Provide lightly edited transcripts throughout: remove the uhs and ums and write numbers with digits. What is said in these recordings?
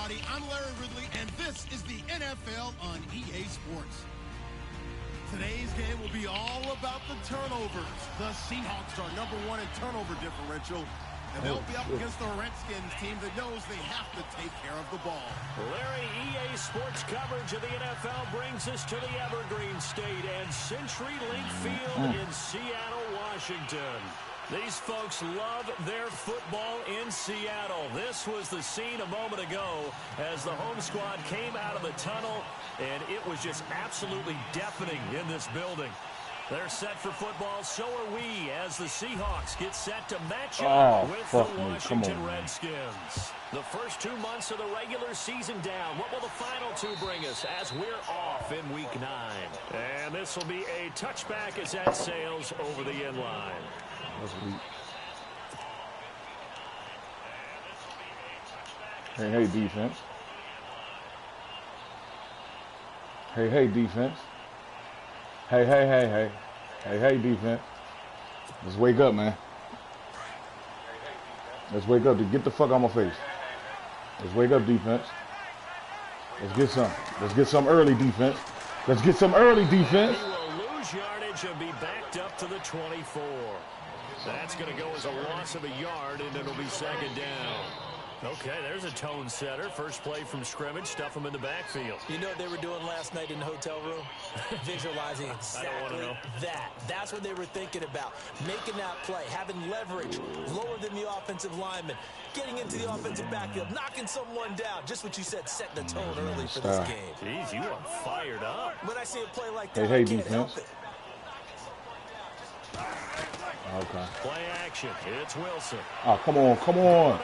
everybody. I'm Larry Ridley, and this is the NFL on EA Sports. Today's game will be all about the turnovers. The Seahawks are #1 in turnover differential, and they'll be up against the Redskins team that knows they have to take care of the ball. Larry, EA Sports coverage of the NFL brings us to the Evergreen State and CenturyLink Field in Seattle, Washington. These folks love their football in Seattle. This was the scene a moment ago as the home squad came out of the tunnel, and it was just absolutely deafening in this building. They're set for football, so are we, as the Seahawks get set to match up with the Washington Redskins. The first 2 months of the regular season down. What will the final two bring us as we're off in Week 9? And this will be a touchback as that sails over the end line. Hey, defense. Hey, defense. Hey, defense. Let's wake up, man. Let's wake up. Get the fuck out of my face. Let's wake up, defense. Let's get some. Let's get some early defense. Let's get some early defense. He will lose yardage and be backed up to the 24. That's going to go as a loss of a yard, and it'll be second down. Okay, there's a tone setter. First play from scrimmage, stuff them in the backfield. You know what they were doing last night in the hotel room? Visualizing exactly that. That's what they were thinking about. Making that play, having leverage, lower than the offensive lineman, getting into the offensive backfield, knocking someone down. Just what you said, set the tone early for this game. Jeez, you are fired up. When I see a play like that, hey, I can't defense. help it. Okay. Play action. It's Wilson. Oh, come on.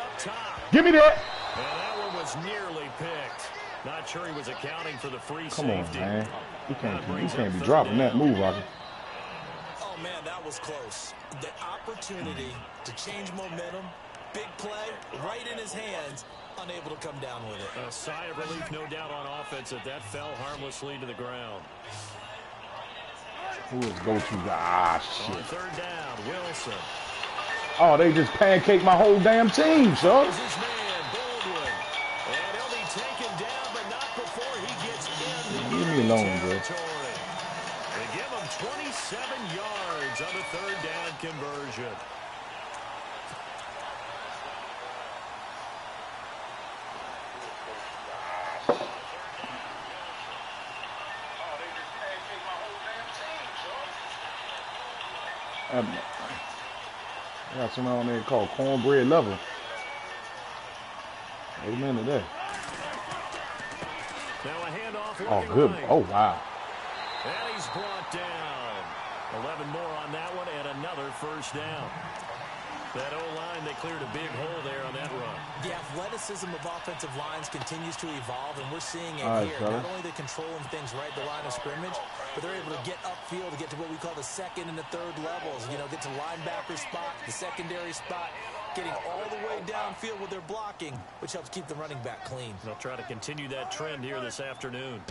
Give me that. And that one was nearly picked. Not sure he was accounting for the free Come safety. on, man. You can't be dropping that move, Rocky. Oh, man, that was close. The opportunity to change momentum, big play, right in his hands, unable to come down with it. A sigh of relief, no doubt, on offense that fell harmlessly to the ground. Who is go-to guy? Shit. On third down, Wilson. Oh, they just pancaked my whole damn team, son. This is man, Baldwin. And he'll be taken down, but not before he gets in. Leave me alone, bro. They give him 27 yards on the third down conversion. I got something on there called cornbread level. Amen to that. Now a handoff. Oh, good. Right. Oh, wow. And he's brought down. 11 more on that one and another first down. That O-line, they cleared a big hole there on that run. The athleticism of offensive lines continues to evolve, and we're seeing it right, here. fella. Not only are they controlling things right at the line of scrimmage, but they're able to get upfield to get to what we call the second and the third levels. You know, get to linebacker spot, the secondary spot, getting all the way downfield with their blocking, which helps keep the running back clean. They'll try to continue that trend here this afternoon.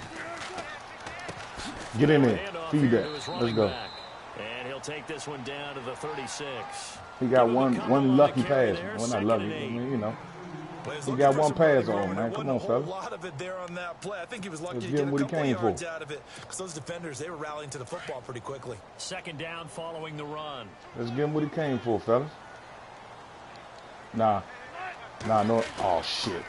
Get in there. Feed that. Let's go. And he'll take this one down to the 36. He got one lucky pass. Well, not lucky. I mean, you know. He got one pass on, man. Come on, fella. A lot of it there on that play. I think he was lucky to Let's get give him a what he couple came yards for. out of it, because those defenders, they were rallying to the football pretty quickly. Second down following the run. Let's give him what he came for, fellas. Nah, no. Oh, shit.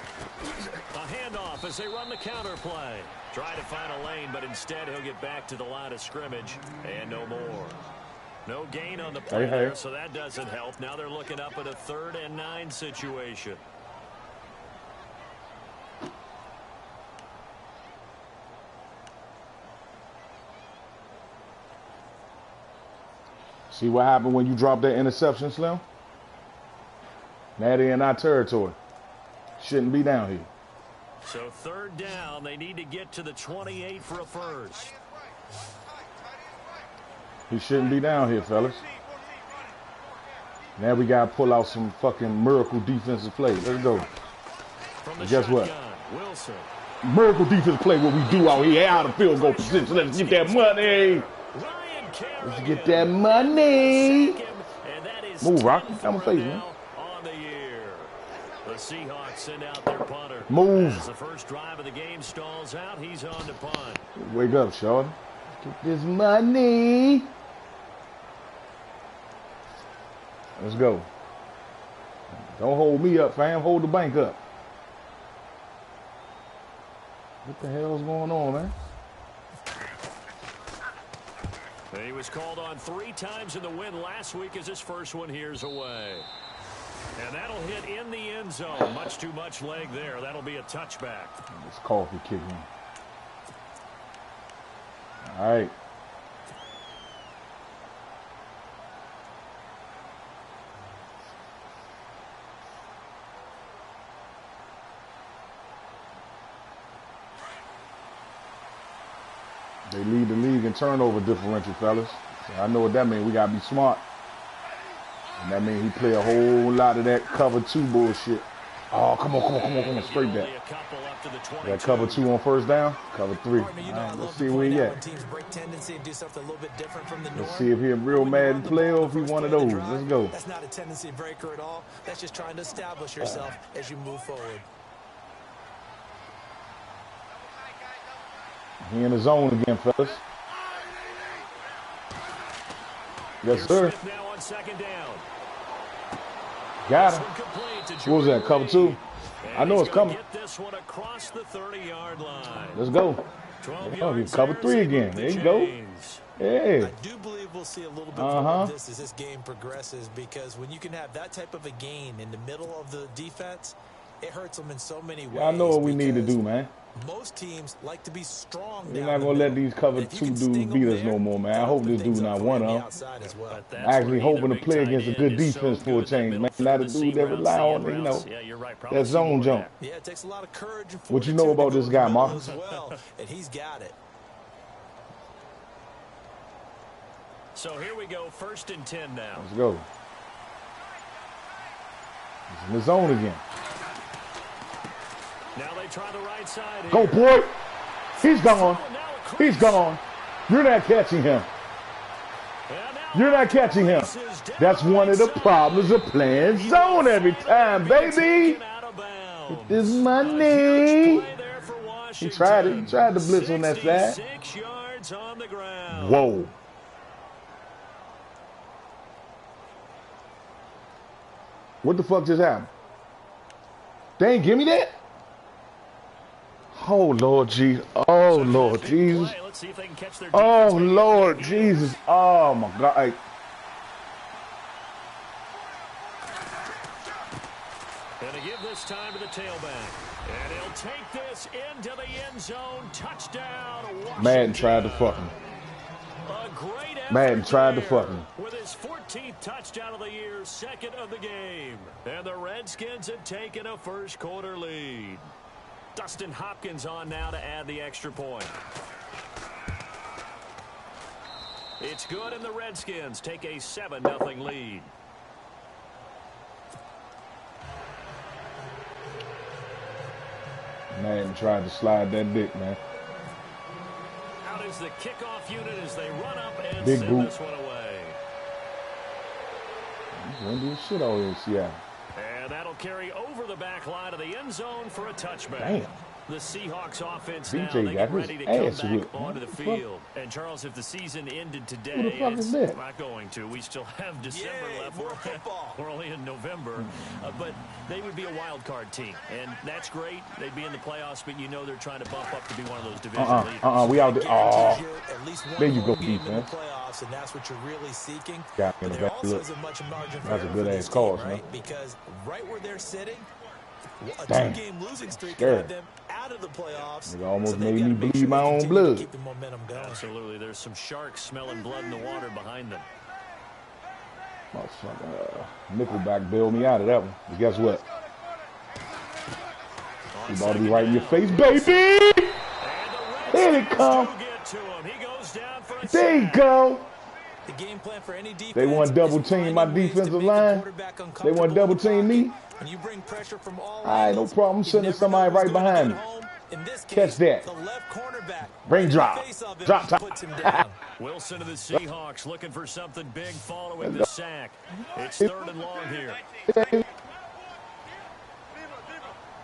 A handoff as they run the counter play. Try to find a lane, but instead he'll get back to the line of scrimmage and no more. No gain on the play there, so that doesn't help. Now they're looking up at a 3rd and 9 situation. See what happened when you dropped that interception, Slim? Now they're in our territory. Shouldn't be down here. So 3rd down, they need to get to the 28 for a first. He shouldn't be down here, fellas. Now we got to pull out some fucking miracle defensive plays. Let's go. And guess what? Wilson. Miracle defensive play, what we do out here out of field goal position. Let's get that money. Let's get that money. Move, Rock. I'm face, man. The Seahawks send out their punter. Move. As the first drive of the game stalls out, he's on to punt. Wake up, Shorty. Get this money. Let's go. Don't hold me up, fam. Hold the bank up. What the hell's going on, man? He was called on 3 times in the win last week as his first one here's away. And that'll hit in the end zone. Much too much leg there. That'll be a touchback. This coffee kicking. All right. They lead the league in turnover differential, fellas. So I know what that means. We got to be smart. And that means he play a whole lot of that cover 2 bullshit. Oh, come on. Straight back. That cover 2 on first down. Cover 3. Right, let's see where he at. Let's see if he a real Madden player or if he one of those. Let's go. That's not a tendency breaker at all. That's just trying to establish yourself as you move forward. He in the zone again, fellas. Yes, sir. Now on second down. Got him. What was that, cover 2? I know it's coming. Get this one across the 30-yard line. Let's go. Oh, cover 3 again. There you go. Yeah. I do believe we'll see a little bit more of this as this game progresses, because when you can have that type of a gain in the middle of the defense, it hurts them in so many ways. I know what we need to do, man. Most teams like to be strong. We're not going to let these cover 2 dudes beat us no more, man. I hope this dude not one of them. I'm actually hoping to play against a good defense for a change, man. Not a dude that rely on, you know, that zone jump. Yeah, it takes a lot of courage. What you know about this guy, Mark? And he's got it. So here we go, 1st and 10 now. Let's go. He's in the zone again. Now they try the right side. Go, boy. He's gone. He's gone. You're not catching him. You're not catching him. That's one of the problems of playing zone every time, baby. Get this money. He tried it. He tried to blitz on that side. Whoa. What the fuck just happened? They ain't give me that? Oh, Lord Jesus. Oh, Lord Jesus. Oh, Lord Jesus. Oh, my God. And to give this time to the tailback. And he'll take this into the end zone. Touchdown, Washington. Madden tried to fuck him. Madden tried to fuck him. With his 14th touchdown of the year, 2nd of the game. And the Redskins have taken a first quarter lead. Dustin Hopkins on now to add the extra point. It's good, and the Redskins take a 7-0 lead. Man tried to slide that dick, man. Out is the kickoff unit as they run up and Big send boot. this one away. He's windy as shit out here in Seattle. And that'll carry over the back line of the end zone for a touchback. Damn. The Seahawks offense BJ now, they got get ready his to come ass back whipped, onto the man. field. And, Charles, if the season ended today, Who the fuck is that? not going to. We still have December left. more football. We're only in November. But they would be a wild card team. And that's great. They'd be in the playoffs, but you know they're trying to bump up to be one of those division leaders. We out there. Oh, At least one there you go, game in the defense. playoffs, and that's what you're really seeking. Got me in But the there back. also Look. is a much margin for That's a error good for ass this call, team, man. right? Because right where they're sitting, a Damn. 2-game losing streak Scared. had them out of the playoffs. Nigga almost so they've made gotta me make bleed sure my they own continue to blood. Keep the momentum going. Absolutely. There's some sharks smelling blood in the water behind them. Motherfucker. Nickelback bailed me out of that one. But guess what? He about to be right in your face, baby! Here it come. There you go. The game plan for any defense. They want double team my defensive line. They want double team me. When you bring pressure from all Alright, no problem. I'm sending somebody right behind me. Catch that. The left cornerback. Ring drop. Drop top. Puts him down. Wilson of the Seahawks looking for something big following the sack. It's 3rd and long here.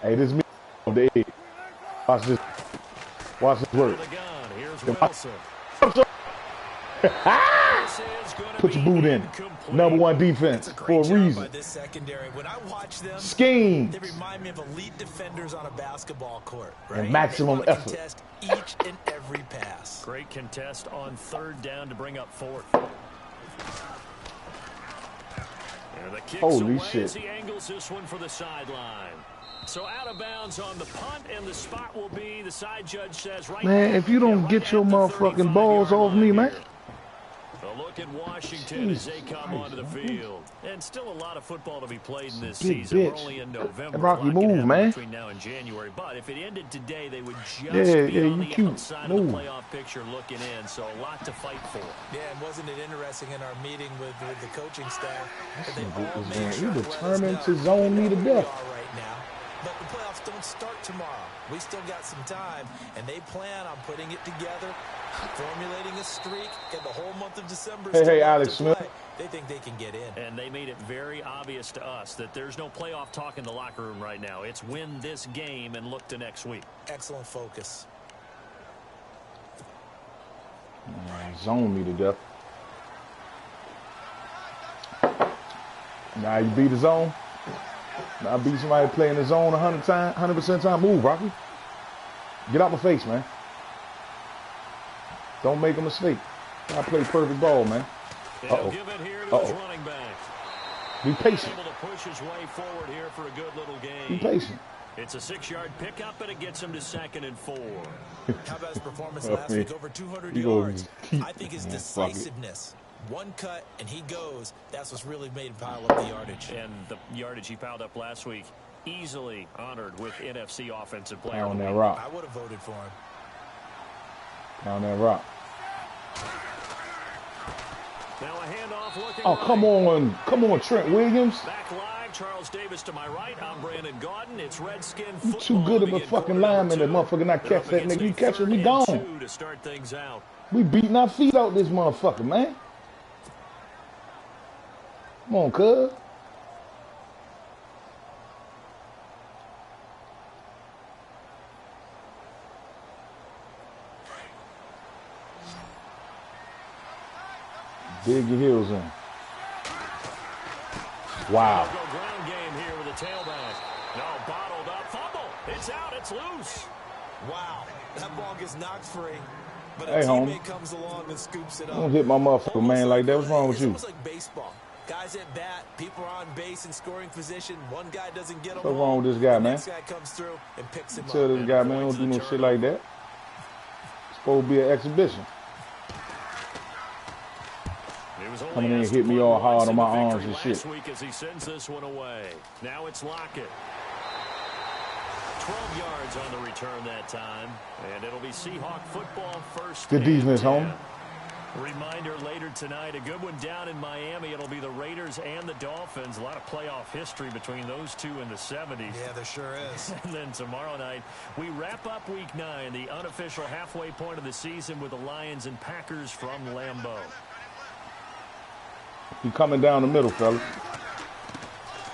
Hey, this is me on the edge. Watch this. Watch this work. Here's Wilson. Put your boot in. #1 defense for a reason. This secondary. When I watch them, Scheme. they remind me of elite defenders on a basketball court. Right? And maximum effort. Contest each and every pass. Great contest on 3rd down to bring up 4th. And the kicks Holy away shit. as he angles this one for the sideline. So out of bounds on the punt, and the spot will be, the side judge says, right. Man, if you don't get your motherfucking balls off me, man. A look at Washington as they come onto the field. And still a lot of football to be played in this season. We're only in November. Rocky move, man. Between now and January. But if it ended today, they would just be on the cute. outside of the playoff picture looking in. So a lot to fight for. Yeah, and wasn't it interesting in our meeting with the coaching staff that they all Man, made he sure determined to zone me to death. right now. But the playoffs don't start tomorrow. We still got some time, and they plan on putting it together, formulating a streak, and the whole month of December. Hey, Alex Smith. They think they can get in. And they made it very obvious to us that there's no playoff talk in the locker room right now. It's win this game and look to next week. Excellent focus. Zone me to death. Now you beat the zone. Now I beat somebody playing the zone 100% time. Move, Rocky. Get out my face, man. Don't make a mistake. I play perfect ball, man. Uh-oh. Give it here to his running back. Be patient. Able to push his way forward here for a good little game. Be patient. It's a 6-yard pickup, and it gets him to 2nd and 4. How about his performance last week? Over 200 yards. I think his decisiveness. One cut, and he goes. That's what's really made him pile up the yardage. And the yardage he piled up last week, easily honored with NFC Offensive Player. Down that rock. I would have voted for him. Down that rock. Now a handoff looking Oh, come on. Come on, Trent Williams. Back live, Charles Davis to my right. I'm Brandon Gaudin. It's Redskin You football. too good of a fucking lineman that motherfucker not catch that nigga. You catch him, we gone. To start things out. We beating our feet out this motherfucker, man. Come on, cuz. Dig your heels in. Wow. Ground game here with a tailback. No, bottled up. Fumble. It's out. It's loose. Wow. That ball gets knocked free. But Hey, a homie. teammate comes along and scoops it up. Don't hit my motherfucker, man, like that. What's wrong with It's you? almost like baseball. Guys at bat, people are on base in scoring position. One guy doesn't get them. What's wrong with this guy, the man? next guy comes through and picks him Tell up. this guy, man, don't do no shit like that. It's supposed to be an exhibition. Coming in and hit me all hard on my arms and shit. Week as he sends this one away. Now it's Lockett. 12 yards on the return that time. And it'll be Seahawk football first. Good defense, homie. Reminder later tonight, a good one down in Miami. It'll be the Raiders and the Dolphins. A lot of playoff history between those two in the 70s. Yeah, there sure is. And then tomorrow night, we wrap up Week 9, the unofficial halfway point of the season with the Lions and Packers from Lambeau. You coming down the middle, fellas.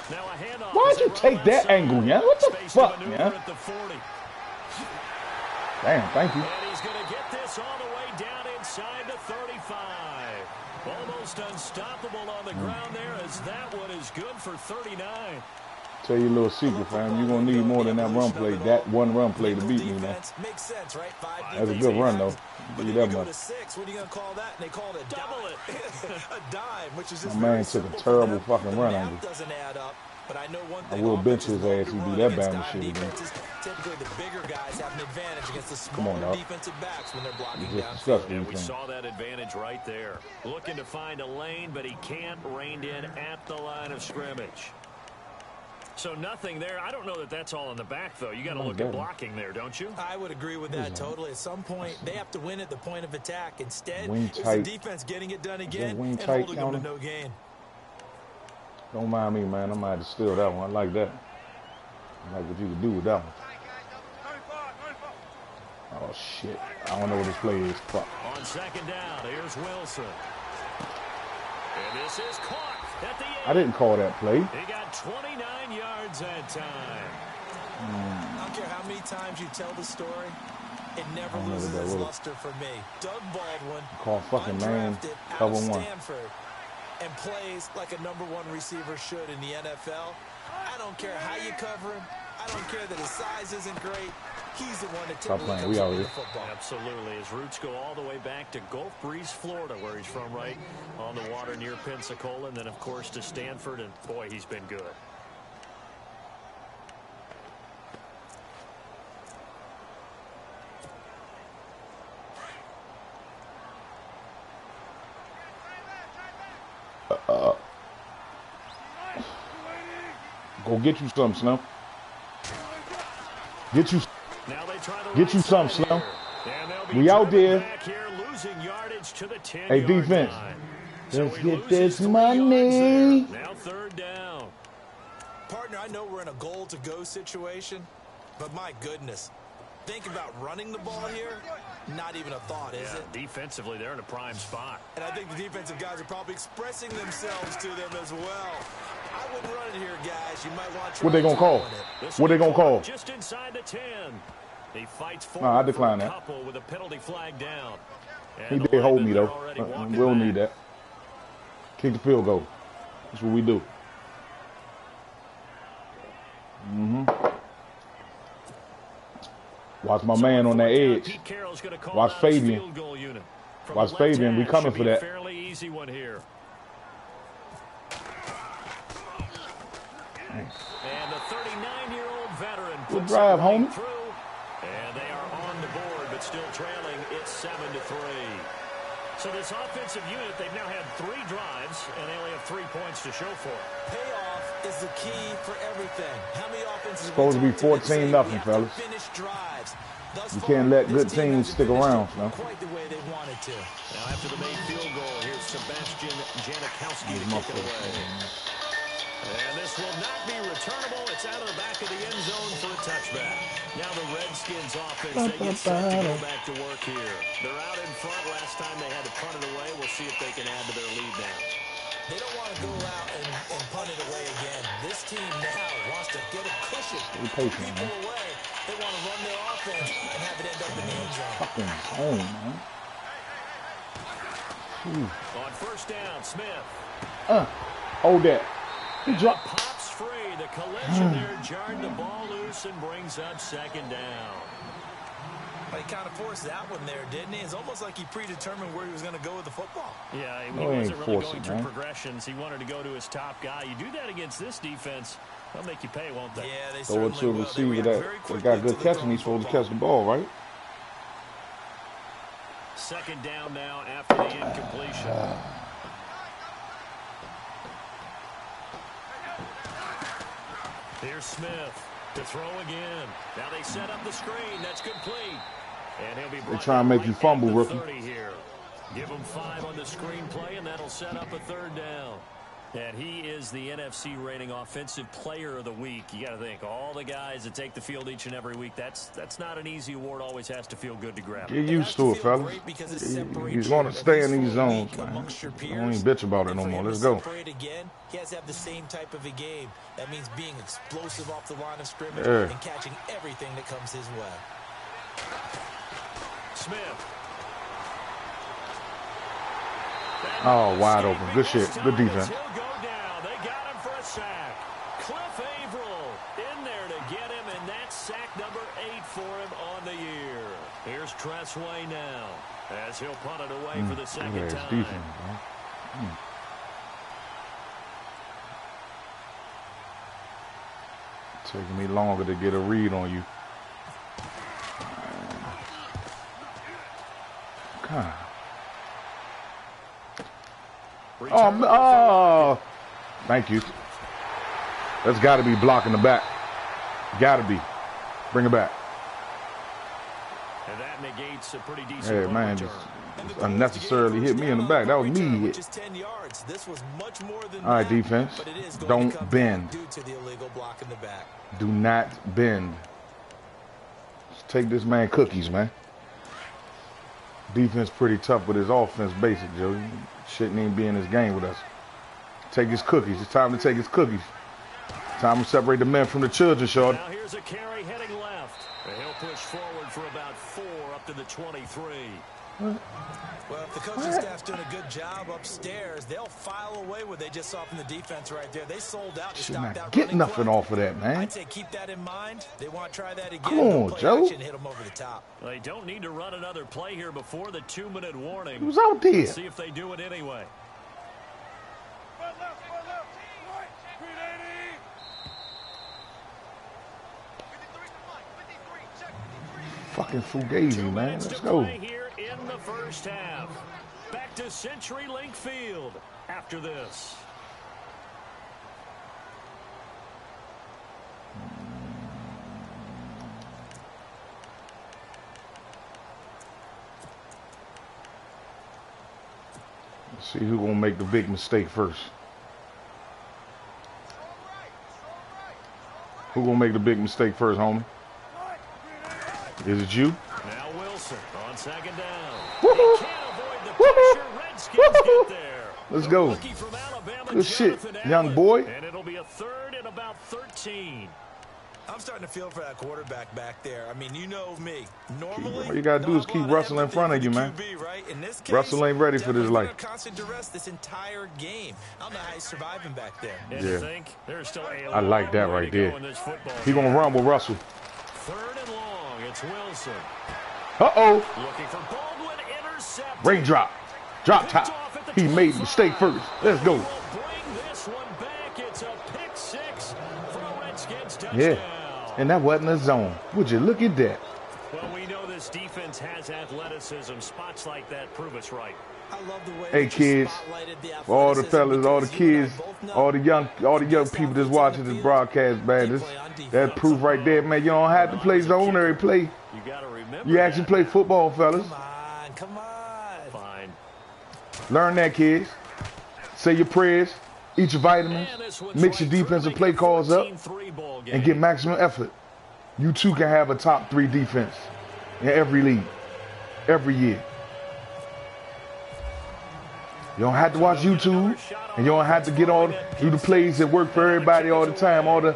Now a handoff. Why'd you take that angle, yeah? What the fuck, yeah? At the 40. Damn, thank you. And he's going to get this all the way down inside the 35. Almost unstoppable on the ground there as that one is good for 39. Tell you a little secret, fam. You're going to need more than that run play, that one run play to beat me, man. Makes sense, right? That's a good run, though. Give you that Go much. to 6. What are you going to call that? And they called it Double it. a dime, which is just My man very took a simple for terrible them. fucking The run math on you. doesn't add up. But I know one I thing. will bench his offenses ass if he love do to that run bound against shit dime again. defenses. Typically, the bigger guys have an advantage against the Come on, smaller dog. defensive backs when they're blocking You just down. discussed And we everything. saw that advantage right there. Looking to find a lane, but he can't. Reined in at the line of scrimmage. So nothing there. I don't know that that's all in the back, though. You got to look at blocking there, don't you? I would agree with that totally. At some point, they have to win at the point of attack. Instead, Wing it's the tight. defense getting it done again wing and tight holding them to counter? no gain. Don't mind me, man. I might have to steal that one. I like that. I like what you can do with that one. Oh, shit. I don't know what this play is. Fuck. On second down, here's Wilson. And this is caught at the end. I didn't call that play. He got 29 yards that time. I don't care how many times you tell the story, it never loses its luster for me. Doug Baldwin, call fucking man, cover one. Stanford, and plays like a #1 receiver should in the NFL. I don't care how you cover him. I don't care that his size isn't great. He's the one that typically comes over the football. Absolutely. His roots go all the way back to Gulf Breeze, Florida, where he's from, right on the water near Pensacola, and then, of course, to Stanford, and, boy, he's been good. Go get you some, Slim. Get you some, Slim. We out there. Hey, defense. Let's get this money. Now third down. Partner, I know we're in a goal-to-go situation, but my goodness. Think about running the ball here. Not even a thought, is it? Defensively, they're in a prime spot. And I think the defensive guys are probably expressing themselves to them as well. I wouldn't run it here, guys. You might want to. What they gonna call? What they gonna call? Just inside the 10. He fights for I decline that. couple with a penalty flag down. He did hold me though. We don't need that. Kick the field goal. That's what we do. Watch my man on that edge. Watch Fabian. Watch Fabian. We coming for that. Fairly easy one here. And the 39-year-old veteran good drive, homie. Through, and they are on the board, but still trailing. It's 7-3. So this offensive unit, they've now had 3 drives, and they only have 3 points to show for it. Payoff is the key for everything. How many offenses? Supposed to be 14-0, fellas. You can't let good teams stick around, man. Quite the way they wanted to. Now after the made field goal, here's Sebastian Janikowski to kick it away. And this will not be returnable. It's out of the back of the end zone for a touchback. Now the Redskins offense, they get set to go back to work here. They're out in front. Last time they had to punt it away. We'll see if they can add to their lead now. They don't want to go out and punt it away again. This team now wants to get a cushion. Patient, people away. They want to run their offense and have it end up in the end zone. Fucking home, man. On first down, Smith. Hold that. He dropped. Pops free. The collision there jarred the ball loose and brings up second down. He kind of forced that one there, didn't he? It's almost like he predetermined where he was going to go with the football. Yeah, he wasn't really going through progressions. He wanted to go to his top guy. You do that against this defense, they'll make you pay, won't they? Yeah, they certainly will. So it's to a receiver that got good catching. He's supposed to catch the ball, right? Second down now after the incompletion. Here's Smith to throw again. Now they set up the screen. That's complete. And he'll be they try and make you fumble, rookie. Here. Give him 5 on the screen play, and that'll set up a third down. And he is the NFC rating offensive player of the week. You got to think, all the guys that take the field each and every week, that's not an easy award. Always has to feel good to grab. Get used to it, fellas. He's going to stay in these zones, man. I don't even bitch about it no more. Let's go. He has to have the same type of a game. That means being explosive off the line of scrimmage and catching everything that comes his way. Smith. Oh, wide open. Good shit. Good defense. He'll go down. They got him for a sack. Cliff Averill in there to get him, and that's sack number 8 for him on the year. Here's Tressway now as he'll punt it away for the second time. Defense, Taking me longer to get a read on you. God. Oh, thank you. That's got to be blocking the back. Got to be. Bring it back. And that negates a pretty decent hey, man, just unnecessarily hit me in the back. That was me hit. All right, defense. Don't bend. Do not bend. Just take this man cookies, man. Defense pretty tough with his offense basic, Joe. Shouldn't even be in this game with us. Take his cookies. It's time to take his cookies. Time to separate the men from the children, short. Now here's a carry heading left. And he'll push forward for about 4 up to the 23. Well, if the coaching staff's doing a good job upstairs, they'll file away what they just saw from the defense right there. They sold out to stop that get nothing off of that, man. I'd say keep that in mind. They want to try that again. Come on, Joe. Hit them over the top. They don't need to run another play here before the 2-minute warning. He was out there. See if they do it anyway. Fucking Fugazi, man. Let's go. Here in the first half. Back to CenturyLink Field after this. Let's see who's gonna make the big mistake first. Who gonna make the big mistake first, homie? Is it you? Now Wilson on second down. Woohoo! Can't avoid the pressure. Redskins get there. Let's go. Good shit, young boy. And it'll be a third and about 13. I'm starting to feel for that quarterback back there. I mean, you know me. Normally, all you gotta do is keep Russell in front of you, man. QB, right? In this case, Russell ain't ready for this life. Constant duress this entire game. I don't know how he's surviving back there. Yeah. I like that right there. He gonna run with Russell. Third and long. It's Wilson. Uh-oh. Looking for Baldwin, intercepted. Raindrop. Drop top. He made the mistake first. Let's go. Bring this one back. It's a pick 6 for a Redskins touchdown. Yeah. And that wasn't a zone. Would you look at that? Well, we know this defense has athleticism. Spots like that prove us right. I love the way hey kids, all the fellas, all the kids, all the young people that's watching this broadcast, man, that proof right there, man. You don't have to play zone every play. You gotta remember. You actually play football, fellas. Come on. Fine. Learn that, kids. Say your prayers, eat your vitamins, mix your defensive play calls up, and get maximum effort. You too can have a top 3 defense in every league, every year. You don't have to watch YouTube, and you don't have to do the plays that work for everybody all the time, all the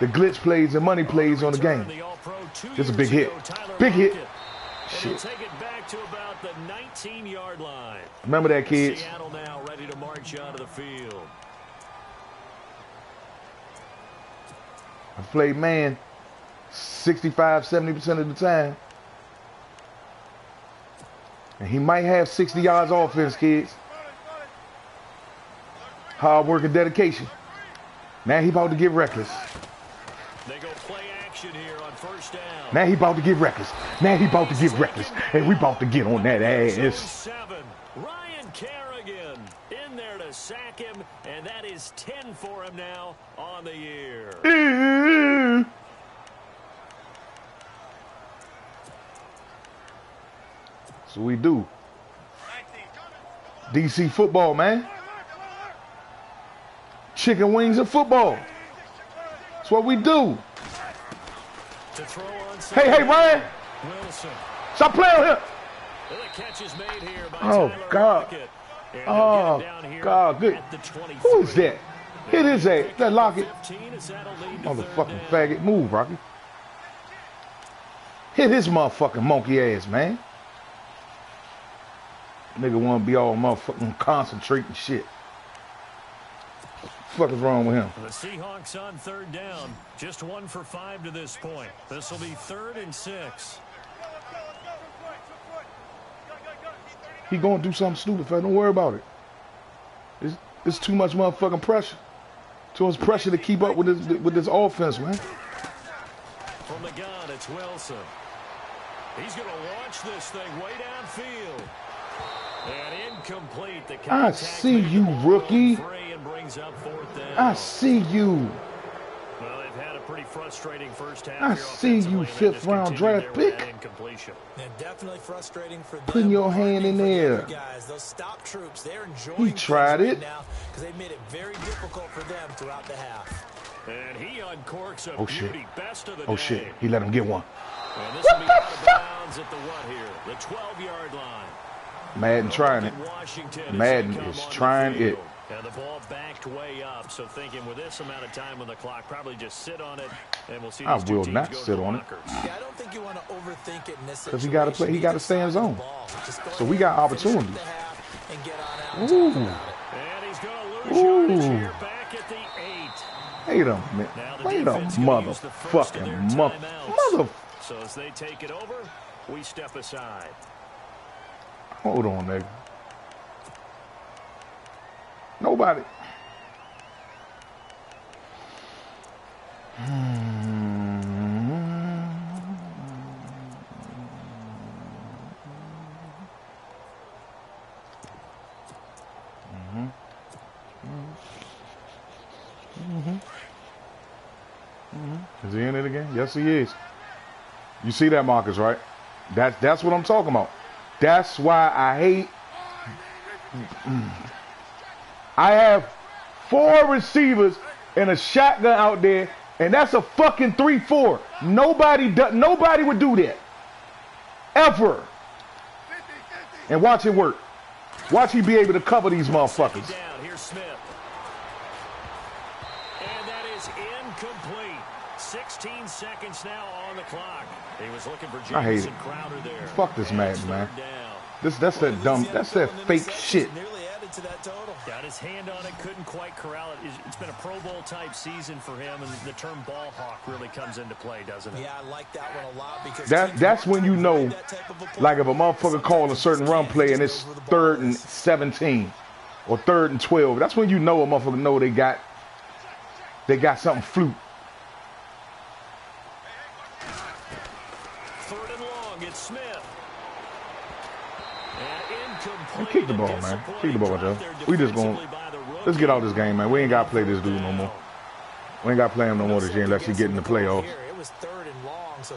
glitch plays and money plays on the game. It's a big hit. Big hit. Shit. Take it back to about the 19-yard line. Remember that, kids. Seattle now ready to march onto the field. I played man 65, 70% of the time. And he might have 60 yards offense, kids. Hard work and dedication. Now he about to get reckless. They go play action here on first down. Now he about to get reckless. Now he about to get reckless. And we about to get on that ass. 7. Ryan Kerrigan in there to sack him, and that is 10 for him now on the year. So we do. DC football, man. Chicken wings and football. That's what we do. Hey, Ryan. Wilson. Stop playing with him. The catch is made here by Oh, Tyler God. Lockett. Oh, God. Good. Who is that? Hit his ass. That Lockett. Motherfucking faggot. Move, Rocky. Hit his motherfucking monkey ass, man. Nigga want to be all motherfucking concentrate and shit. What the fuck is wrong with him? The Seahawks on third down. Just 1 for 5 to this point. This will be 3rd and 6. He gonna do something stupid, fella. Don't worry about it. It's too much motherfucking pressure. Too much pressure to keep up with this offense, man. From the gun, it's Wilson. He's gonna launch this thing way downfield. And incomplete. The I see you, rookie. I see you. Well, they've had a pretty frustrating first half. I see you, 5th round draft pick. And definitely frustrating for them. Putting your hand in there. Guys, those stop troops, they're enjoying He tried it. now because they made it very difficult for them throughout the half. And he uncorks a Oh shit. best of the Oh day. shit. He let him get one. And this will be out of bounds at the what here? The 12-yard line. Madden trying it. Madden is trying it. And the ball backed way up, so thinking with this amount of time on the clock, probably just sit on it, and we'll see. I will not sit on it. Yeah, I don't think you want to overthink it in this situation. Because he got to play. He got to stay in his zone. So we got opportunities. Ooh. And he's going to lose yardage here back at the 8. Wait a minute. Wait a motherfucking mother. So as they take it over, we step aside. Hold on, nigga. Nobody. Is he in it again? Yes, he is. You see that, Marcus, right? That's what I'm talking about. That's why I hate. I have 4 receivers and a shotgun out there, and that's a fucking 3-4. Nobody would do that. Ever. And watch it work. Watch he be able to cover these motherfuckers. Here's Smith. And that is incomplete. 16 seconds now on the clock. He was looking for Jameson Crowder there. Fuck this Madden, man. That's that fake shit. To that total. Got his hand on it, couldn't quite corral it. It's been a Pro Bowl type season for him, and the term ball hawk really comes into play, doesn't it? Yeah, I like that one a lot because that's when you know, like if a motherfucker call a certain run play and it's 3rd and 17 or 3rd and 12, that's when you know a motherfucker know they got something fluke. 3rd and long, it's Smith. Kick the ball, man. Kick the ball, Joe. We just let's get out of this game, man. We ain't got to play this dude no more. We ain't got to play him no more this year unless he get in the playoffs.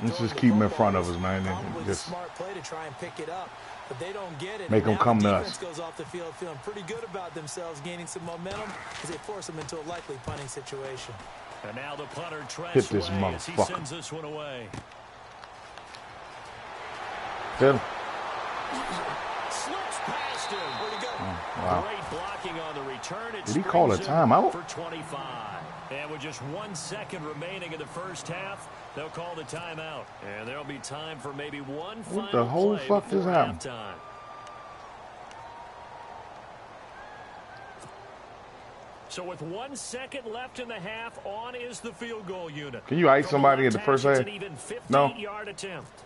Let's just keep him in front of us, man. And just make them come to us. Goes off the field feeling pretty good about themselves, gaining some momentum as they force them into a likely punting situation. And now the punter hit this motherfucker. Sends this one away. Hit him. Wow. Great blocking on the return. Did he call a timeout? For 25. And with just 1 second remaining in the first half, they'll call the timeout. And there'll be time for maybe one final play. What the whole fuck just happened? So with 1 second left in the half, on is the field goal unit. Can you ice somebody in the first half? No. Yard attempt.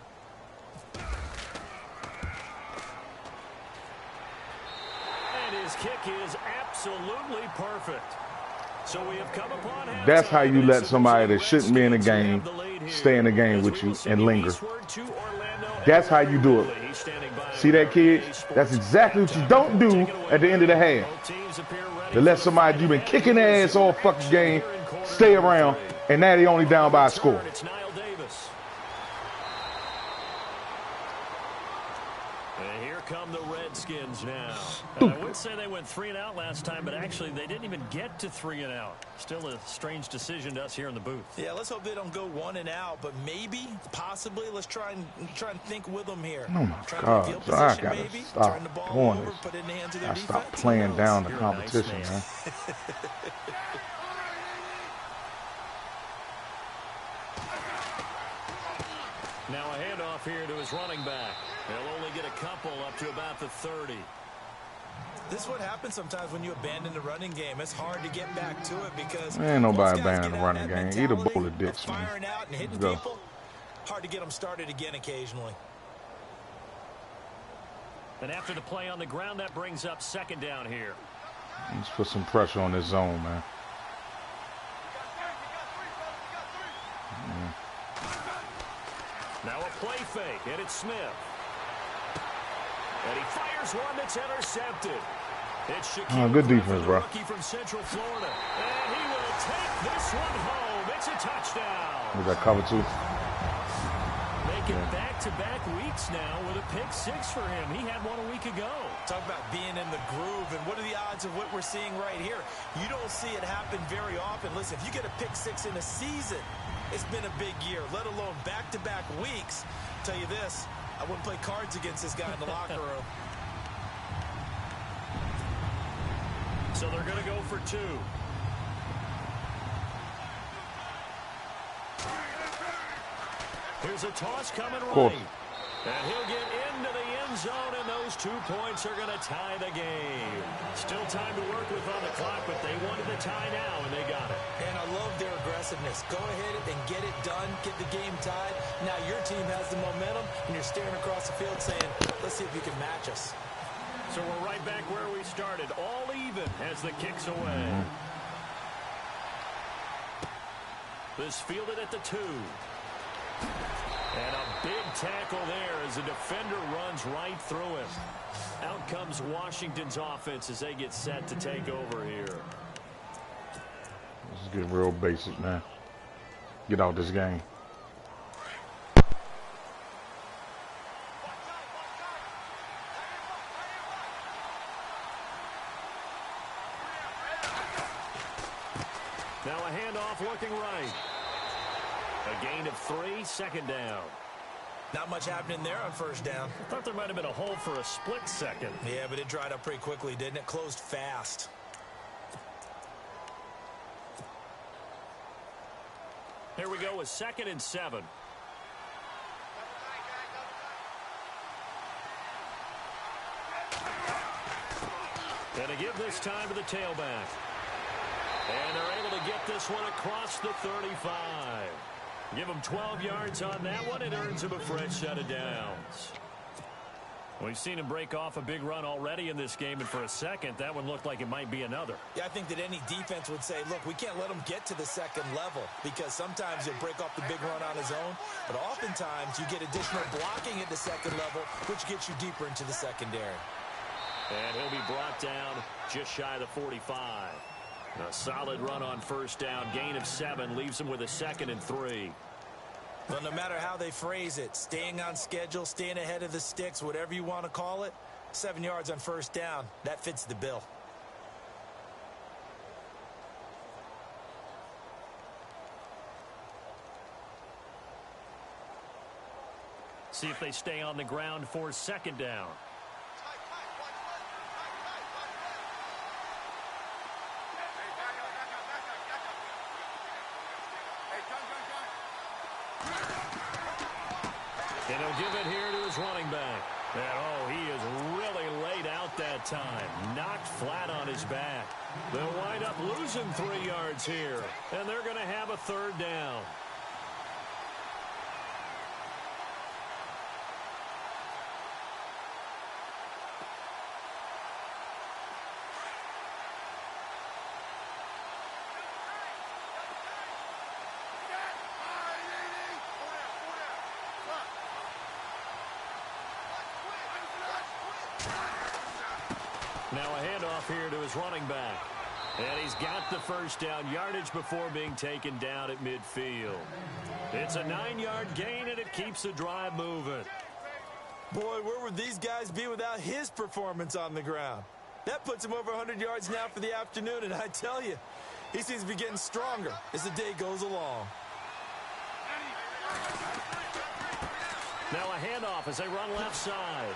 His kick is absolutely perfect. So we have come upon halftime. That's how you let somebody that shouldn't be in the game stay in the game with you and linger. That's how you do it. See that, kid? That's exactly what you don't do at the end of the half. To let somebody you've been kicking their ass all fucking game stay around, and now they only down by a score. And here come the Redskins now. I would say they went 3 and out last time, but actually they didn't even get to 3 and out. Still a strange decision to us here in the booth. Yeah, let's hope they don't go 1 and out, but maybe, possibly, let's try and think with them here. Oh my God, I gotta stop doing this. I stop playing down the competition, man. Now a handoff here to his running back. They'll only get a couple up to about the 30. This is what happens sometimes when you abandon the running game. It's hard to get back to it because ain't nobody abandoning the running game. Eat a bowl of dicks, man. Firing out and hitting people. Hard to get them started again occasionally. And after the play on the ground, that brings up 2nd down here. Let's put some pressure on this zone, man. Now a play fake, and it's Smith. And he fires one that's intercepted. It's Shaquille, good defense, bro. Rookie from Central Florida. And he will take this one home. It's a touchdown. Was that cover 2? Making back-to-back weeks now with a pick-6 for him. He had one a week ago. Talk about being in the groove, and what are the odds of what we're seeing right here? You don't see it happen very often. Listen, if you get a pick-6 in a season, it's been a big year, let alone back-to-back weeks. I'll tell you this, I wouldn't play cards against this guy in the locker room. So they're going to go for 2. Here's a toss coming right. And he'll get into the end zone, and those 2 points are going to tie the game. Still time to work with on the clock, but they wanted the tie now, and they got it. And I love their aggressiveness. Go ahead and get it done, get the game tied. Now your team has the momentum, and you're staring across the field saying, let's see if you can match us. So we're right back where we started, all even as the kick's away. This fielded at the 2. And a big tackle there as the defender runs right through him. Out comes Washington's offense as they get set to take over here. This is getting real basic now. Get out this game. Now a handoff working right. A gain of 3, second down. Not much happening there on first down. I thought there might have been a hole for a split second. Yeah, but it dried up pretty quickly, didn't it? Closed fast. Here we go with 2nd and 7. And a give this time to the tailback. And they're able to get this one across the 35. Give him 12 yards on that one. It earns him a fresh set of downs. We've seen him break off a big run already in this game, and for a second, that one looked like it might be another. Yeah, I think that any defense would say, look, we can't let him get to the second level because sometimes he'll break off the big run on his own, but oftentimes you get additional blocking at the second level, which gets you deeper into the secondary. And he'll be brought down just shy of the 45. A solid run on first down. Gain of 7 leaves him with a 2nd and 3. Well, no matter how they phrase it, staying on schedule, staying ahead of the sticks, whatever you want to call it, 7 yards on first down, that fits the bill. See if they stay on the ground for second down. And he'll give it here to his running back. And, oh, he is really laid out that time. Knocked flat on his back. They'll wind up losing 3 yards here. And they're going to have a third down. Now a handoff here to his running back. And he's got the first down yardage before being taken down at midfield. It's a 9-yard gain, and it keeps the drive moving. Boy, where would these guys be without his performance on the ground? That puts him over 100 yards now for the afternoon, and I tell you, he seems to be getting stronger as the day goes along. Now a handoff as they run left side.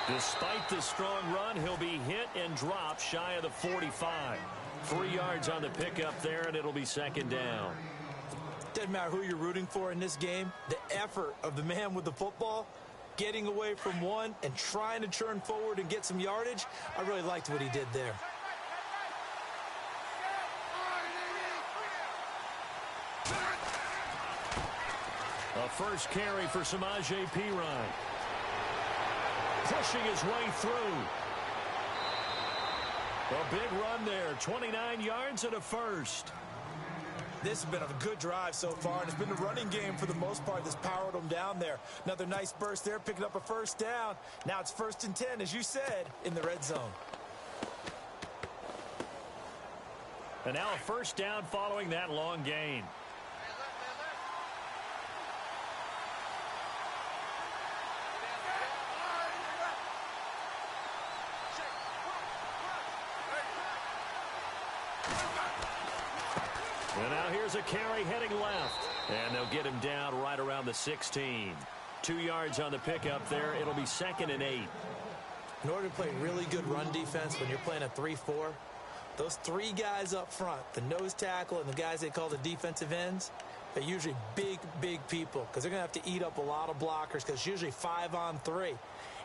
Despite the strong run, he'll be hit and dropped shy of the 45. 3 yards on the pickup there, and it'll be second down. Doesn't matter who you're rooting for in this game. The effort of the man with the football, getting away from one and trying to turn forward and get some yardage, I really liked what he did there. A first carry for Samaje Perine. Pushing his way through. A big run there, 29 yards and a first. This has been a good drive so far, and it's been the running game for the most part that's powered them down there. Another nice burst there, picking up a first down. Now it's 1st and 10, as you said, in the red zone. And now a first down following that long gain. And now here's a carry heading left. And they'll get him down right around the 16. 2 yards on the pickup there. It'll be 2nd and 8. In order to play really good run defense when you're playing a 3-4, those three guys up front, the nose tackle and the guys they call the defensive ends, they're usually big, big people because they're going to have to eat up a lot of blockers because it's usually 5-on-3.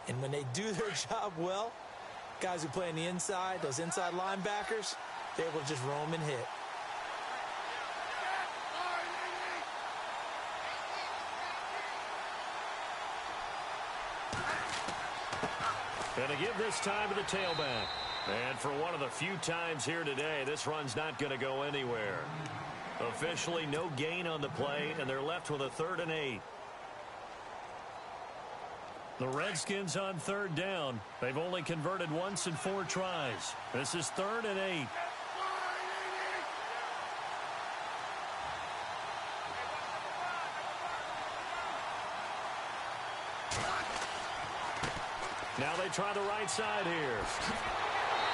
And when they do their job well, guys who play on the inside, those inside linebackers, they're able to just roam and hit. Going to give this time to the tailback. And for one of the few times here today, this run's not going to go anywhere. Officially, no gain on the play, and they're left with a 3rd and 8. The Redskins on 3rd down. They've only converted once in 4 tries. This is 3rd and 8. Now they try the right side here.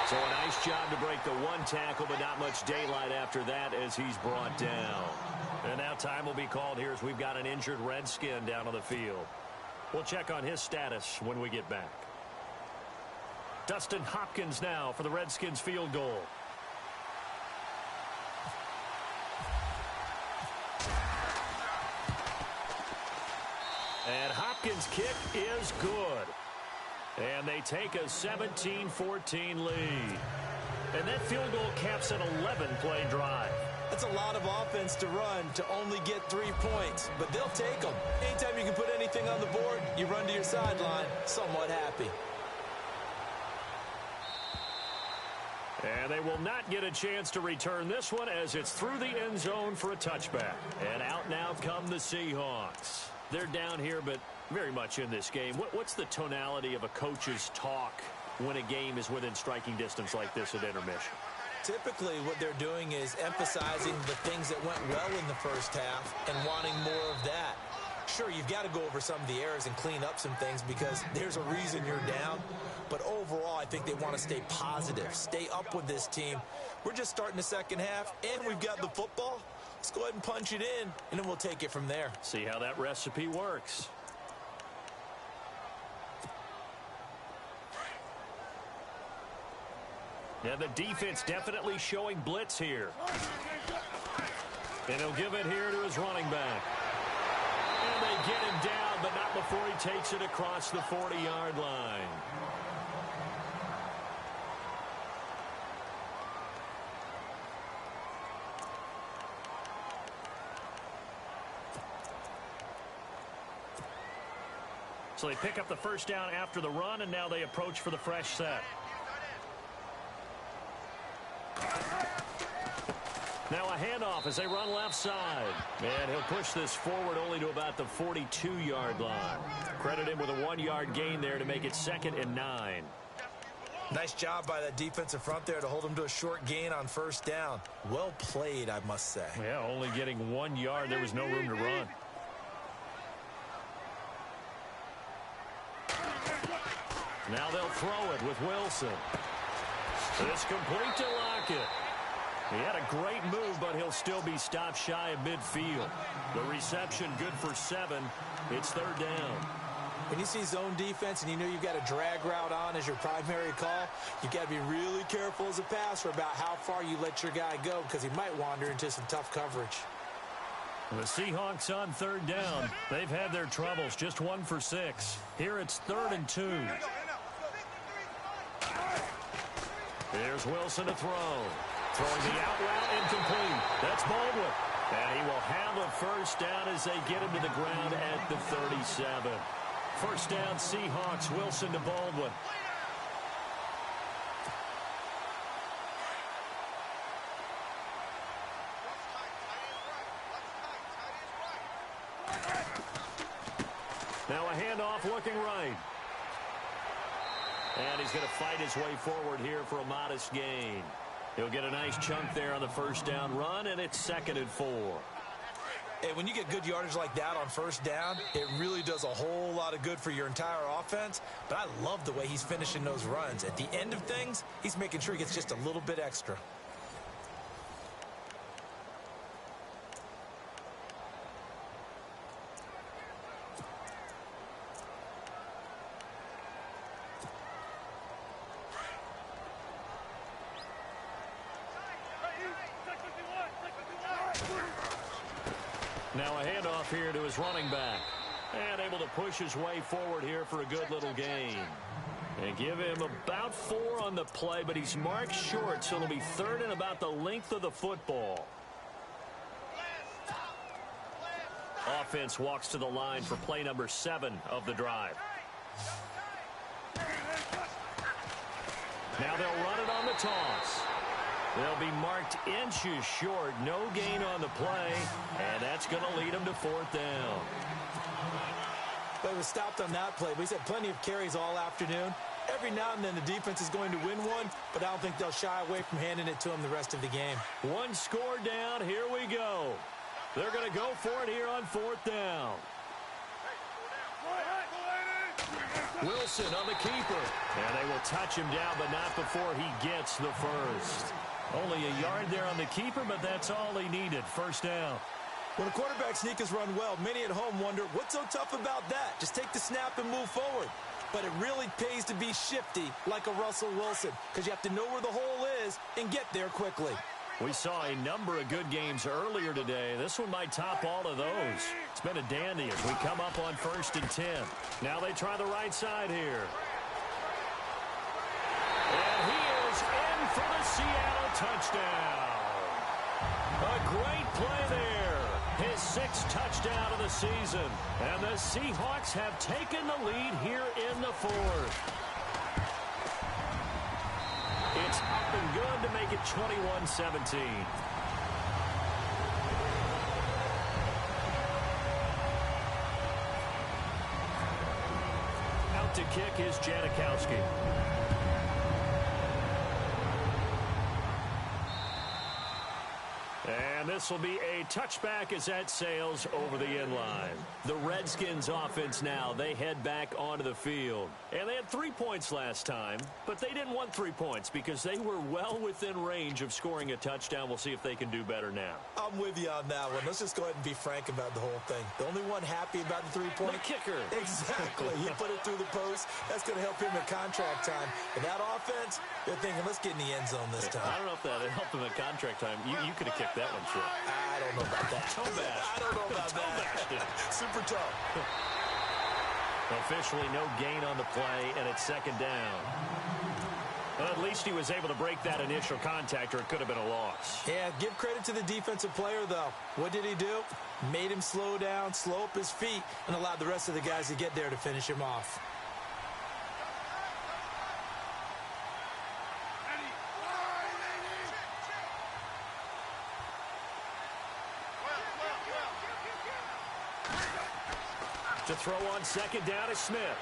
So a nice job to break the 1 tackle, but not much daylight after that as he's brought down. And now time will be called here as we've got an injured Redskin down on the field. We'll check on his status when we get back. Dustin Hopkins now for the Redskins field goal. And Hopkins' kick is good. And they take a 17-14 lead. And that field goal caps an 11-play drive. That's a lot of offense to run to only get 3 points, but they'll take them. Anytime you can put anything on the board, you run to your sideline somewhat happy. And they will not get a chance to return this one as it's through the end zone for a touchback. And out now come the Seahawks. They're down here, but very much in this game. What's the tonality of a coach's talk when a game is within striking distance like this at intermission? Typically, what they're doing is emphasizing the things that went well in the first half and wanting more of that. Sure, you've got to go over some of the errors and clean up some things because there's a reason you're down. But overall, I think they want to stay positive, stay up with this team. We're just starting the second half, and we've got the football. Let's go ahead and punch it in, and then we'll take it from there. See how that recipe works. And the defense definitely showing blitz here. And he'll give it here to his running back. And they get him down, but not before he takes it across the 40-yard line. So they pick up the first down after the run, and now they approach for the fresh set. Now a handoff as they run left side. And he'll push this forward only to about the 42-yard line. Credit him with a 1-yard gain there to make it 2nd and 9. Nice job by that defensive front there to hold him to a short gain on first down. Well played, I must say. Yeah, only getting 1 yard. There was no room to run. Now they'll throw it with Wilson. It's complete to Lockett. He had a great move, but he'll still be stopped shy of midfield. The reception good for 7. It's 3rd down. When you see zone defense and you know you've got a drag route on as your primary call, you've got to be really careful as a passer about how far you let your guy go because he might wander into some tough coverage. The Seahawks on 3rd down. They've had their troubles, just 1 for 6. Here it's 3rd and 2. Here's Wilson to throw. Throwing the out route incomplete. That's Baldwin. And he will have a first down as they get him to the ground at the 37. First down, Seahawks. Wilson to Baldwin. Now a handoff looking right. And he's going to fight his way forward here for a modest gain. He'll get a nice chunk there on the first down run, and it's 2nd and 4. Hey, when you get good yardage like that on first down, it really does a whole lot of good for your entire offense. But I love the way he's finishing those runs. At the end of things, he's making sure he gets just a little bit extra. Now a handoff here to his running back. And able to push his way forward here for a good little gain. And give him about 4 on the play, but he's marked short, so it'll be 3rd and about the length of the football. Offense walks to the line for play number 7 of the drive. Now they'll run it on the toss. They'll be marked inches short. No gain on the play, and that's going to lead them to 4th down. But it was stopped on that play. But he's had plenty of carries all afternoon. Every now and then the defense is going to win one, but I don't think they'll shy away from handing it to him the rest of the game. 1 score down. Here we go. They're going to go for it here on 4th down. Wilson on the keeper. And they will touch him down, but not before he gets the first. Only a yard there on the keeper, but that's all he needed. 1st down. When a quarterback sneak is run well, many at home wonder, what's so tough about that? Just take the snap and move forward. But it really pays to be shifty like a Russell Wilson, because you have to know where the hole is and get there quickly. We saw a number of good games earlier today. This one might top all of those. It's been a dandy as we come up on 1st and 10. Now they try the right side here. And he is in for the Seattle touchdown. A great play there. His 6th touchdown of the season. And the Seahawks have taken the lead here in the 4th. It's up and good to make it 21-17. Out to kick is Janikowski. And this will be a touchback as that sails over the end line. The Redskins offense now, they head back onto the field. And they had 3 points last time, but they didn't want 3 points because they were well within range of scoring a touchdown. We'll see if they can do better now. I'm with you on that one. Let's just go ahead and be frank about the whole thing. The only one happy about the 3-point. The kicker. Exactly. He put it through the post. That's going to help him at contract time. And that offense, they're thinking, let's get in the end zone this time. I don't know if that helped him at contract time. You could have kicked that one short. I don't know about that. Toe bash. I don't know about that. Super tough. Officially no gain on the play, and it's 2nd down. Well, at least he was able to break that initial contact, or it could have been a loss. Yeah, give credit to the defensive player, though. What did he do? Made him slow down, slow up his feet, and allowed the rest of the guys to get there to finish him off. To throw on 2nd down is Smith.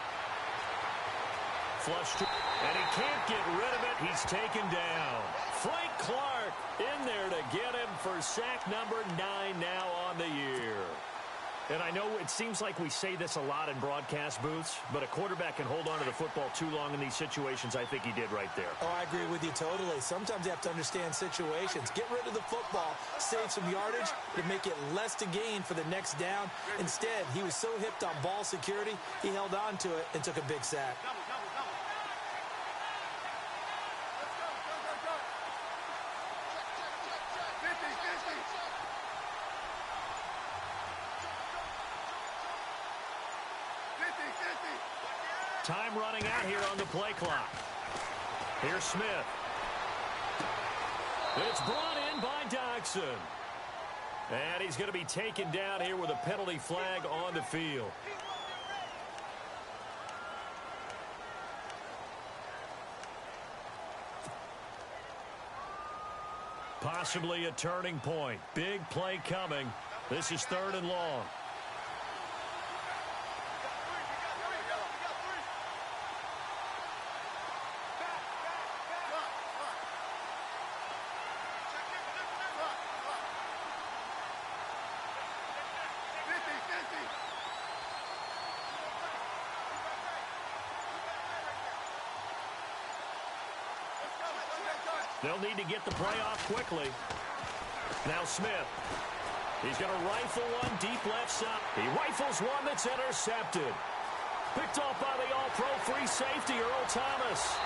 Flush to, and he can't get rid of it. He's taken down. Frank Clark in there to get him for sack number 9 now on the year. And I know it seems like we say this a lot in broadcast booths, but a quarterback can hold on to the football too long in these situations. I think he did right there. Oh, I agree with you totally. Sometimes you have to understand situations. Get rid of the football, save some yardage to make it less to gain for the next down. Instead, he was so hipped on ball security, he held on to it and took a big sack. Time running out here on the play clock. Here's Smith. It's brought in by Dodson. And he's going to be taken down here with a penalty flag on the field. Possibly a turning point. Big play coming. This is 3rd and long. They'll need to get the play off quickly. Now Smith. He's going to rifle one deep left side. He rifles one that's intercepted. Picked off by the all-pro free safety, Earl Thomas.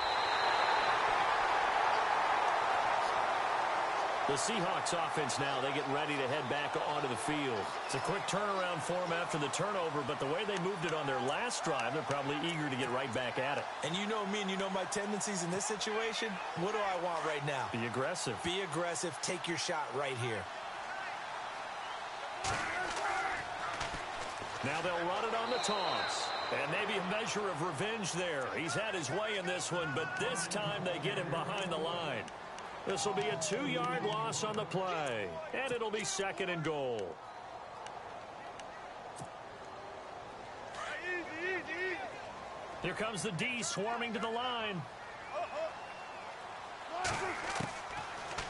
The Seahawks offense now, they get ready to head back onto the field. It's a quick turnaround for them after the turnover, but the way they moved it on their last drive, they're probably eager to get right back at it. And you know me and you know my tendencies in this situation. What do I want right now? Be aggressive. Be aggressive. Take your shot right here. Now they'll run it on the toss. And maybe a measure of revenge there. He's had his way in this one, but this time they get him behind the line. This will be a 2-yard loss on the play, and it'll be 2nd and goal. Here comes the D swarming to the line.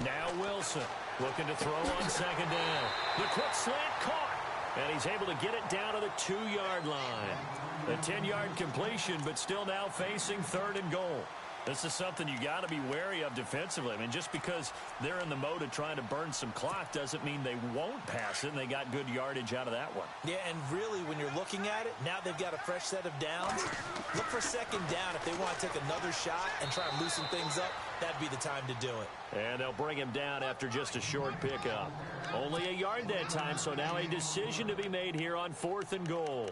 Now Wilson looking to throw on 2nd down. The quick slant caught, and he's able to get it down to the 2-yard line. A 10-yard completion, but still now facing 3rd and goal. This is something you got to be wary of defensively. I mean, just because they're in the mode of trying to burn some clock doesn't mean they won't pass it, and they got good yardage out of that one. Yeah, and really, when you're looking at it, now they've got a fresh set of downs. Look for 2nd down if they want to take another shot and try and loosen things up. That'd be the time to do it. And they'll bring him down after just a short pickup. Only a yard that time, so now a decision to be made here on 4th and goal.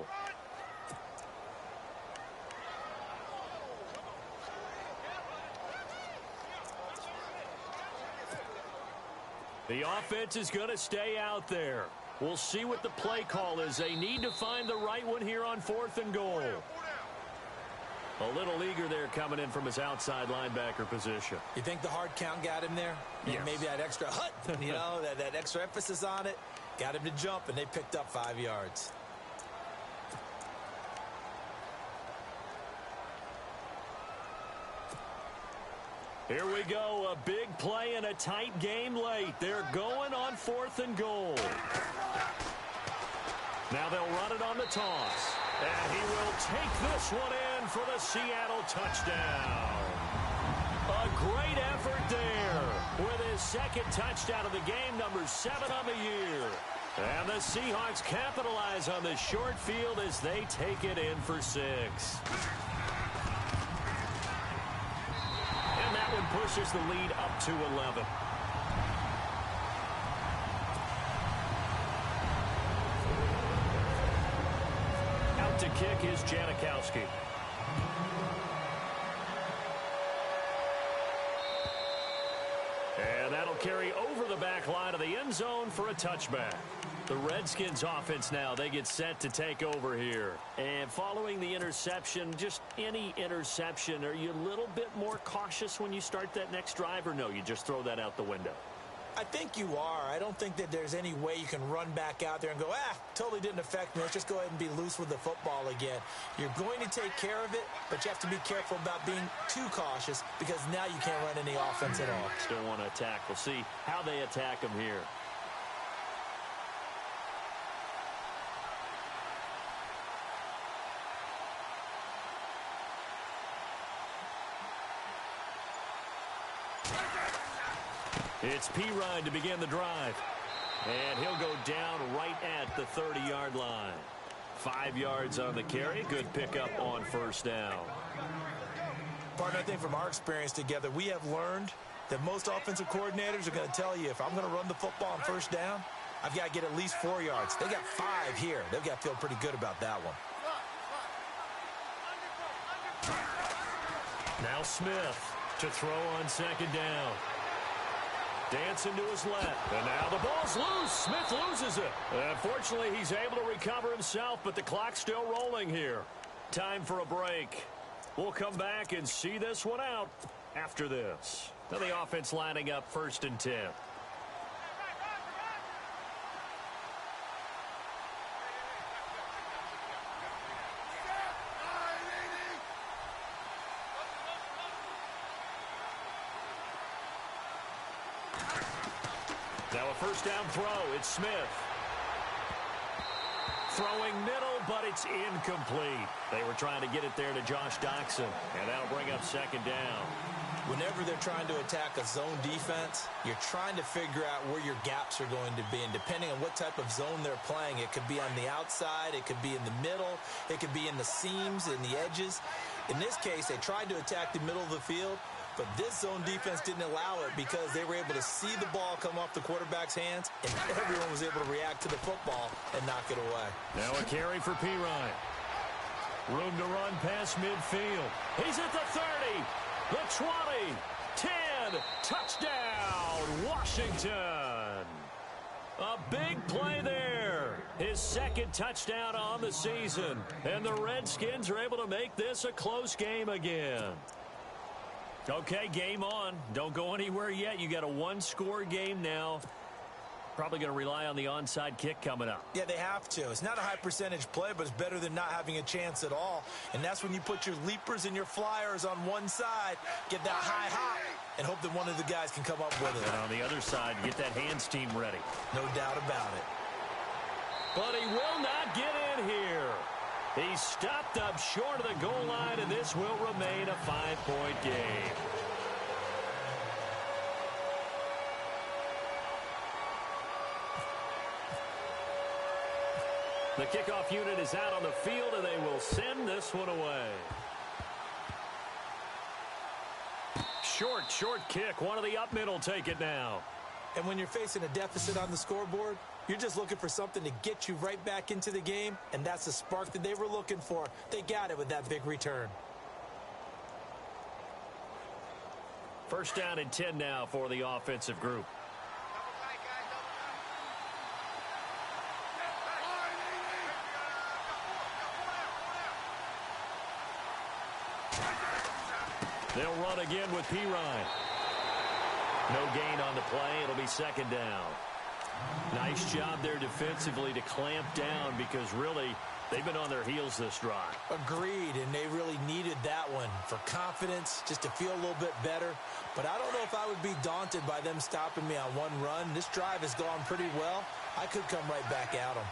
The offense is going to stay out there. We'll see what the play call is. They need to find the right one here on 4th and goal. A little eager there coming in from his outside linebacker position. You think the hard count got him there? Yes. Maybe that extra hut, you know, that extra emphasis on it. Got him to jump, and they picked up 5 yards. Here we go, a big play in a tight game late. They're going on 4th and goal. Now they'll run it on the toss. And he will take this one in for the Seattle touchdown. A great effort there with his 2nd touchdown of the game, number 7 on the year. And the Seahawks capitalize on this short field as they take it in for 6. Pushes the lead up to 11. Out to kick is Janikowski. And that'll carry over the back line of the end zone for a touchback. The Redskins offense now, they get set to take over here. And following the interception, just any interception, are you a little bit more cautious when you start that next drive, or no, you just throw that out the window? I think you are. I don't think that there's any way you can run back out there and go, totally didn't affect me. Let's just go ahead and be loose with the football again. You're going to take care of it, but you have to be careful about being too cautious because now you can't run any offense at all. Still want to attack. We'll see how they attack them here. It's Pirine to begin the drive. And he'll go down right at the 30-yard line. 5 yards on the carry. Good pickup on 1st down. Partner, I think from our experience together, we have learned that most offensive coordinators are going to tell you, if I'm going to run the football on 1st down, I've got to get at least 4 yards. They got 5 here. They've got to feel pretty good about that one. Now Smith to throw on 2nd down. Dancing to his left. And now the ball's loose. Smith loses it. Unfortunately, he's able to recover himself, but the clock's still rolling here. Time for a break. We'll come back and see this one out after this. Now the offense lining up 1st and 10. Now a 1st down throw. It's Smith. Throwing middle, but it's incomplete. They were trying to get it there to Josh Doxson, and that'll bring up 2nd down. Whenever they're trying to attack a zone defense, you're trying to figure out where your gaps are going to be. And depending on what type of zone they're playing, it could be on the outside, it could be in the middle, it could be in the seams, in the edges. In this case, they tried to attack the middle of the field. But this zone defense didn't allow it because they were able to see the ball come off the quarterback's hands, and everyone was able to react to the football and knock it away. Now a carry for Pirine. Room to run past midfield. He's at the 30, the 20, 10, touchdown, Washington. A big play there. His second touchdown on the season. And the Redskins are able to make this a close game again. Okay, game on. Don't go anywhere yet. You got a one-score game now. Probably going to rely on the onside kick coming up. Yeah, they have to. It's not a high percentage play, but it's better than not having a chance at all. And that's when you put your leapers and your flyers on one side, get that high hop, and hope that one of the guys can come up with it. And on the other side, get that hands team ready. No doubt about it. But he will not get in here. He's stopped up short of the goal line, and this will remain a 5-point game. The kickoff unit is out on the field, and they will send this one away. Short kick. One of the up middle take it now. And when you're facing a deficit on the scoreboard, you're just looking for something to get you right back into the game, and that's the spark that they were looking for. They got it with that big return. First down and 10 now for the offensive group. They'll run again with Pirine. No gain on the play. It'll be second down. Nice job there defensively to clamp down because really they've been on their heels this drive. Agreed, and they really needed that one for confidence, just to feel a little bit better. But I don't know if I would be daunted by them stopping me on one run. This drive has gone pretty well. I could come right back at them.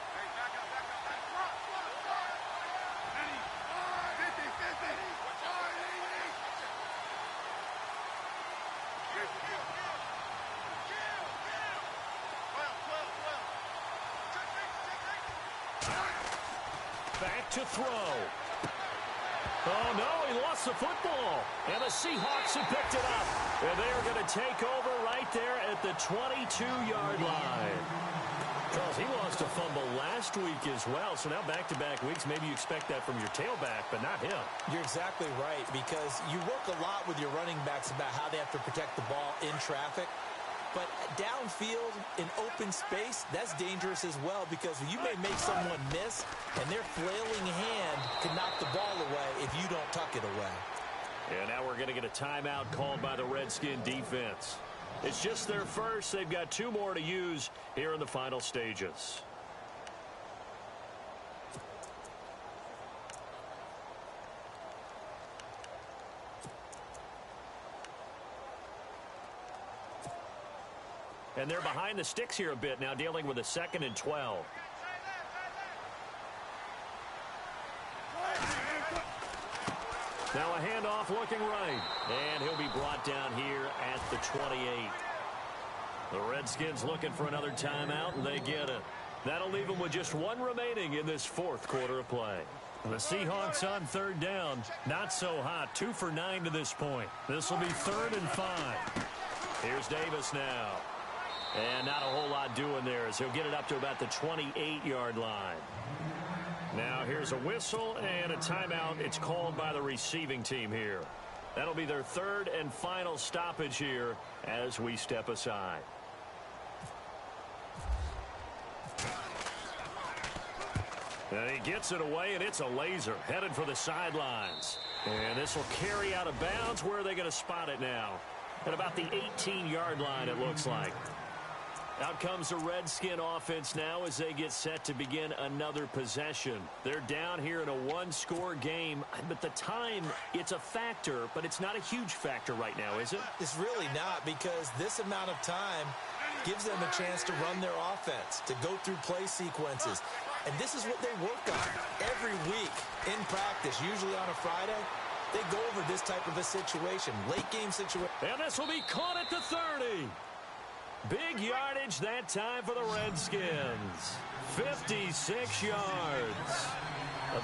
Back to throw. Oh, no, he lost the football. And the Seahawks have picked it up. And they are going to take over right there at the 22-yard line. Charles, he lost a fumble last week as well. So now back-to-back weeks, maybe you expect that from your tailback, but not him. You're exactly right, because you work a lot with your running backs about how they have to protect the ball in traffic. But downfield, in open space, that's dangerous as well, because you may make someone miss, and their flailing hand can knock the ball away if you don't tuck it away. And now we're going to get a timeout called by the Redskin defense. It's just their first. They've got 2 more to use here in the final stages. And they're behind the sticks here a bit now, dealing with a 2nd and 12. Now a handoff looking right. And he'll be brought down here at the 28. The Redskins looking for another timeout, and they get it. That'll leave them with just 1 remaining in this 4th quarter of play. The Seahawks on 3rd down. Not so hot. 2 for 9 to this point. This will be 3rd and 5. Here's Davis now. And not a whole lot doing there as he'll get it up to about the 28-yard line. Now here's a whistle and a timeout. It's called by the receiving team here. That'll be their 3rd and final stoppage here as we step aside. And he gets it away, and it's a laser headed for the sidelines. And this will carry out of bounds. Where are they going to spot it now? At about the 18-yard line, it looks like. Out comes the Redskin offense now as they get set to begin another possession. They're down here in a 1-score game, but the time, it's a factor, but it's not a huge factor right now, is it? It's really not, because this amount of time gives them a chance to run their offense, to go through play sequences. And this is what they work on every week in practice, usually on a Friday. They go over this type of a situation, late game situation. And this will be caught at the 30. Big yardage that time for the Redskins. 56 yards.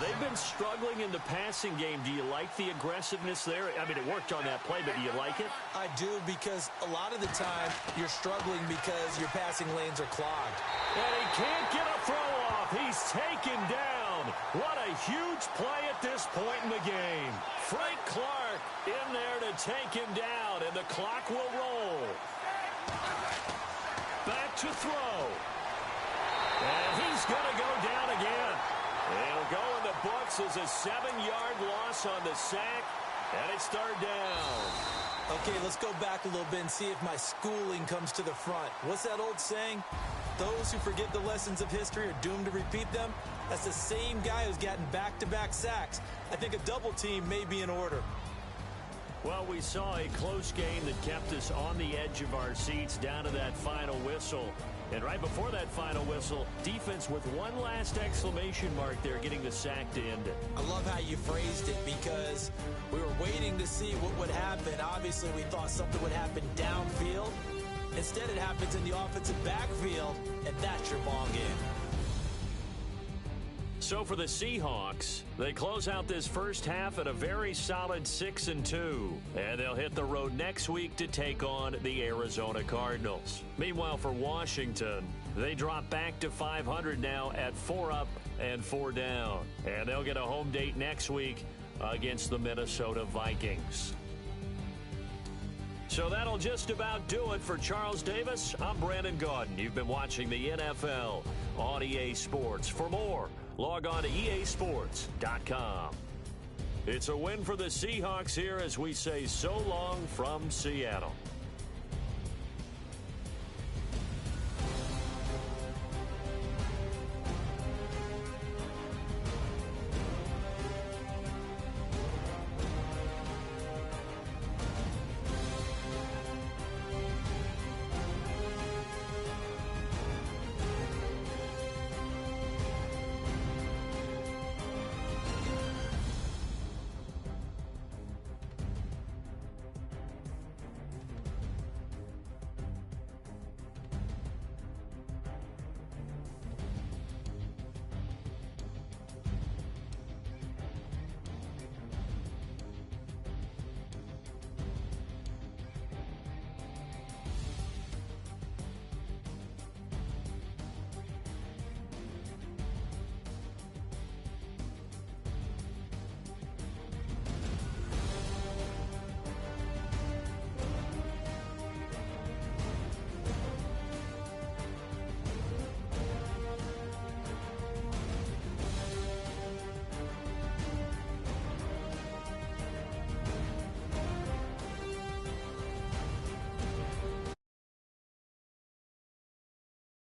They've been struggling in the passing game. Do you like the aggressiveness there? I mean, it worked on that play, but do you like it? I do, because a lot of the time you're struggling because your passing lanes are clogged. And he can't get a throw off. He's taken down. What a huge play at this point in the game. Frank Clark in there to take him down, and the clock will roll. Back to throw. And he's going to go down again. It'll go in the books as a 7-yard loss on the sack, and it's third down. Okay, let's go back a little bit and see if my schooling comes to the front. What's that old saying? Those who forget the lessons of history are doomed to repeat them. That's the same guy who's gotten back-to-back sacks. I think a double team may be in order. Well, we saw a close game that kept us on the edge of our seats down to that final whistle. And right before that final whistle, defense with one last exclamation mark there, getting the sack to end it. I love how you phrased it, because we were waiting to see what would happen. Obviously, we thought something would happen downfield. Instead, it happens in the offensive backfield, and that's your ball game. So for the Seahawks, they close out this first half at a very solid 6-2. And they'll hit the road next week to take on the Arizona Cardinals. Meanwhile, for Washington, they drop back to 500 now at 4 up and 4 down. And they'll get a home date next week against the Minnesota Vikings. So that'll just about do it for Charles Davis. I'm Brandon Gaudin. You've been watching the NFL on EA Sports. For more, log on to easports.com. It's a win for the Seahawks here as we say so long from Seattle.